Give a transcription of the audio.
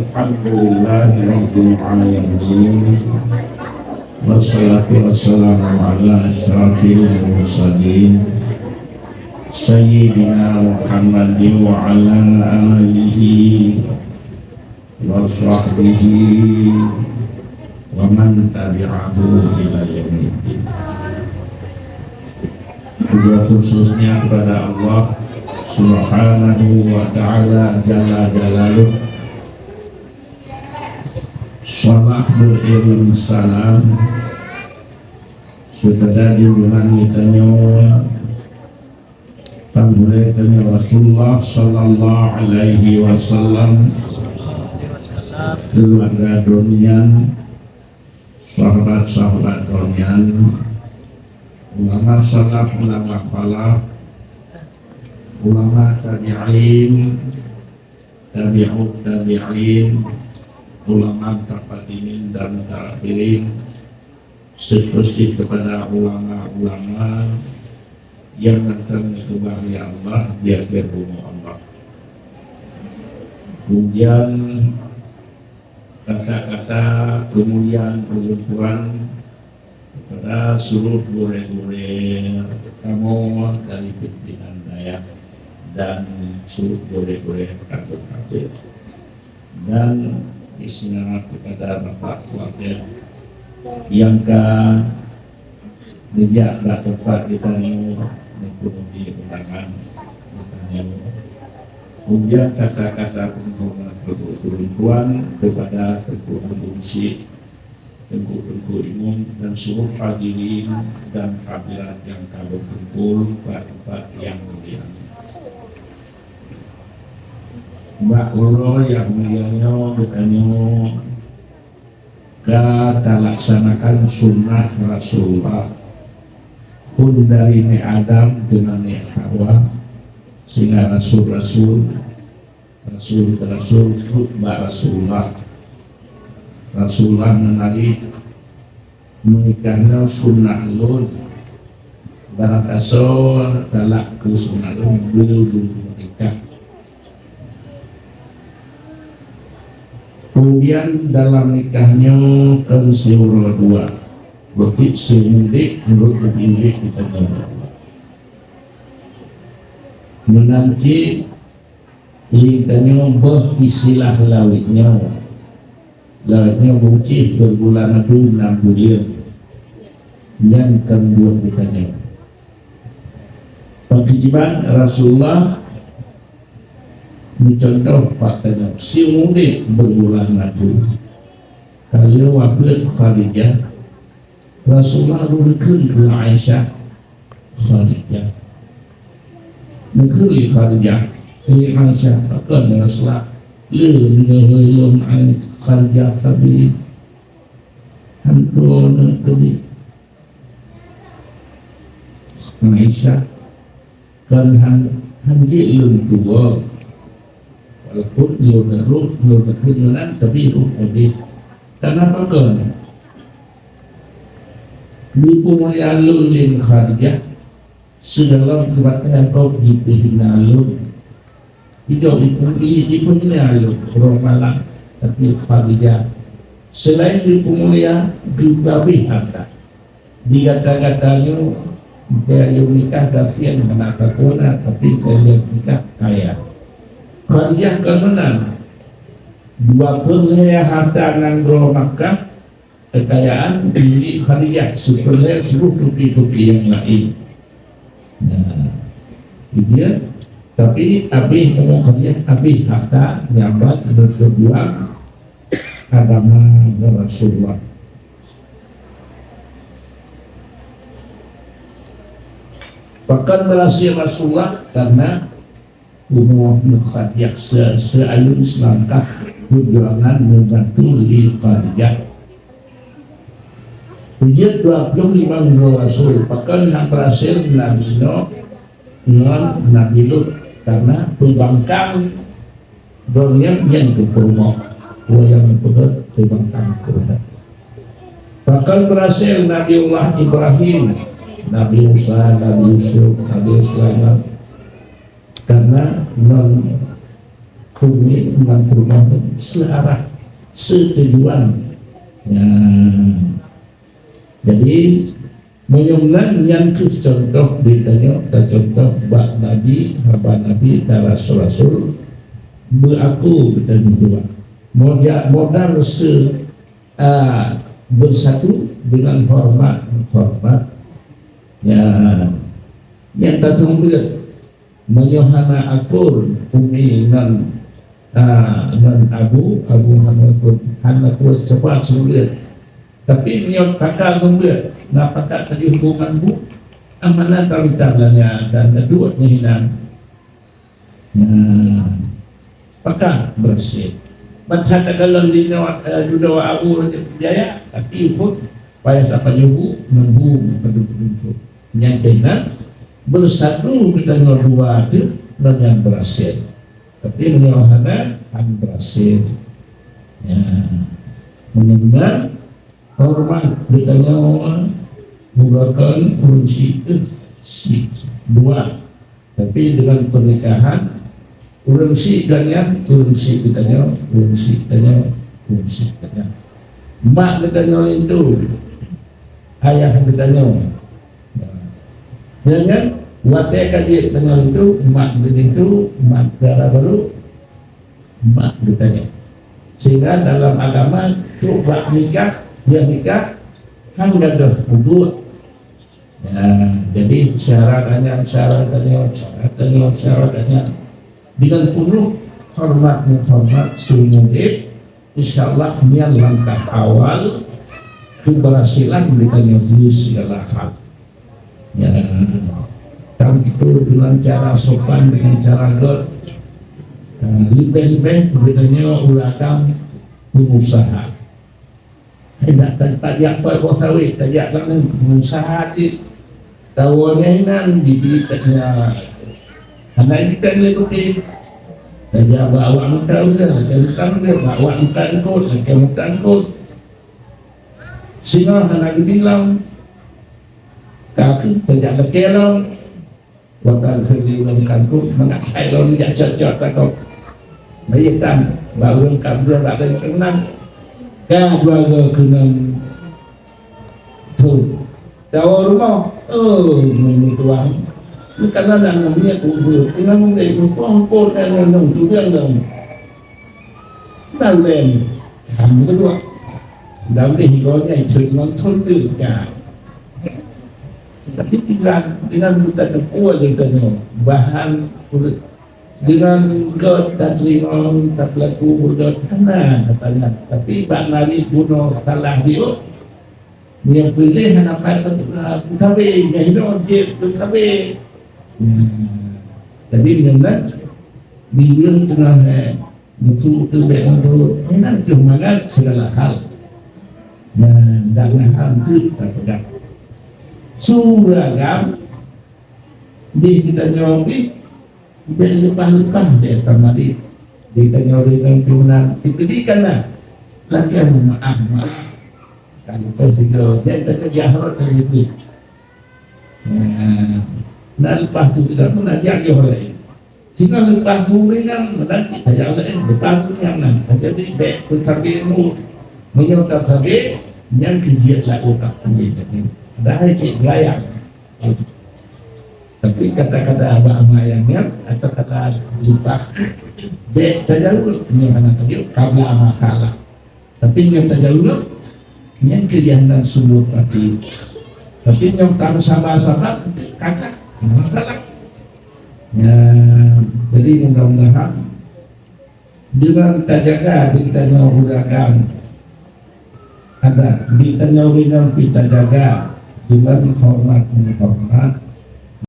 Alhamdulillahi rabbil alamin. Wassalatu wassalamu ala asyrafil mursalin Sayyidina Muhammadin wa ala alihi wa sahbihi wa man tabi'ahu ila yaumiddin. Juga khususnya kepada Allah Subhanahu wa ta'ala jalla jalaluh, salat beriring salam kepada junjungan kita Panggulnya Rasulullah sallallahu alaihi wasallam, keluarga donian, sahabat-sahabat donian, ulama salaf, ulama khalaf, ulama tabi'in, tabi'ut tabi'in, ulama taqadimin dan ta'akhirin, seterusnya kepada ulama-ulama yang datang ke bagi Allah di akhir rumah Allah. Kemudian kata-kata kemuliaan perempuan kepada seluruh gure-gure kamu dari pimpinan dayak dan seluruh gure-gure kafir dan isyarat kepada Bapak keluarga yang menjaga tempat kita mengikuti undangan kita. Kemudian kata-kata penghormatan perempuan kepada Tengku Abdulsi, Tengku Imam dan seluruh hadirin dan hadirat yang kami kumpul pada tempat yang mulia. Mbak Uro yang mulianya bertanya kita laksanakan sunnah Rasulullah pun dari Nabi Adam dengan Nabi Hawa, sehingga Rasul khutbah Rasulullah menarik menikahnya sunnah lun barakasor talak ke sunnah lun belum menikah. Kemudian dalam nikahnya kan seorang dua, berarti seundik menurut indik kita menanti ditanya istilah lawitnya bucih berbulan itu 6 bulan dan kedua ditanya kewajiban Rasulullah dicontoh faktanya si mudik berbulan madu kalau wakil Khadijah Rasulullah berkun ke Aisyah Khadijah berkun Khadijah Aisyah akan Rasulullah lelum Khadijah sabi hampir tadi Aisyah kan hanji lum tua walaupun nur kekhilanan tapi ruh lebih. Kenapa kan? Dipunyai alun lin Khadijah sedalam kebatan kau dipunyai alun. Dipunyai alun orang malam tapi Khadijah. Selain dipunyai dibabi harta. Dikata-katanya dia nikah dasian menata kona tapi dia nikah kaya. Khadijah kemenang 20 harta nanggo Makkah kekayaan milik Khadijah sebenarnya seluruh tuki-tuki yang lain. Nah, dia tapi abih ngomong Khadijah abih harta nyambat berjuang agama Rasulullah. Bahkan berhasil Rasulullah karena umur Khadijah seayun selangkah perjuangan membantu li Khadijah. Ujian 25 Rasul bahkan yang berhasil Nabi Nuh dengan Nabi Lut karena pembangkang dunia yang kepulmo yang betul pembangkang kuda. Bahkan berhasil Nabiullah Ibrahim, Nabi Musa, Nabi Yusuf, Nabi Sulaiman karena bumi dengan perubahan searah setujuan. Ya. Jadi menyumlan yang contoh ditanya contoh bak nabi, haba nabi, dan rasul-rasul beraku dan dua modal bersatu dengan hormat ya yang datang dia menyohana akur umi nan abu hana terus cepat sembuh tapi nyot pakal sembuh nak pakal tadi hubungan bu amanah tawitablannya dan kedua hilang pakal bersih macam kalau di juda abu jaya tapi ikut payah tak penyubu membu penduduk yang kena bersatu kita dua itu yang berhasil tapi menyohana berhasil ya menyenang hormat ditanya menggunakan urunsi si dua tapi dengan pernikahan urunsi ditanya mak ditanya itu ayah ditanya jangan watai kaji dengan itu mak begitu mak darah baru mak ditanya sehingga dalam agama coba nikah dia nikah kan gadah untuk ya, jadi syaratnya dengan penuh hormat semudik insyaallah niat langkah awal keberhasilan ditanya segala hal ya dan itu dengan cara sopan dengan cara libeh-libeh ditanya ulakam pengusaha tidak tajak apa sawit tajak lang pengusaha cik tahunya nan dibitanya karena ini kan itu tajak bawa muka udah bawa muka ikut sehingga lagi bilang kaki tidak berkelong waktu kerja kanku mengakai lawan tidak cocok takut bayikan baru kabur ada yang kenal kedua kenal tuh tahu rumah tuang karena namanya kubur tinggal mengenai kumpul dan nong tu dia dong dalam kamu kedua dalam higonya itu nonton juga tapi dengan buta tepuk yang tanya bahan dengan god dan limon tak laku god kena katanya tapi bak nari bunuh salah dia yang pilih apa tapi jahilon je tapi jadi benar di dalam tengah itu untuk enak semangat segala hal dan hal itu tak pegang suragam di kita nyobi dan lepas dia tamari kita nyobi dengan tunan diberikan lah lagi maaf kalau presiden dia tak jahat terlebih dan lepas itu tidak pernah jadi oleh sehingga lepas suri kan menanti saja oleh lepas itu yang nanti jadi baik bersabimu menyokap sabi yang kejiat lah otak ini dah cik layak tapi kata-kata abang ayamnya atau kata lupa dek tajauh yang mana tajauh kabla masalah tapi yang tajauh yang kejadian sumber mati tapi yang kamu sama-sama kakak masalah ya jadi mudah-mudahan dengan tajaga kita nyawurakan ada kita nyawurakan kita jaga dengan hormat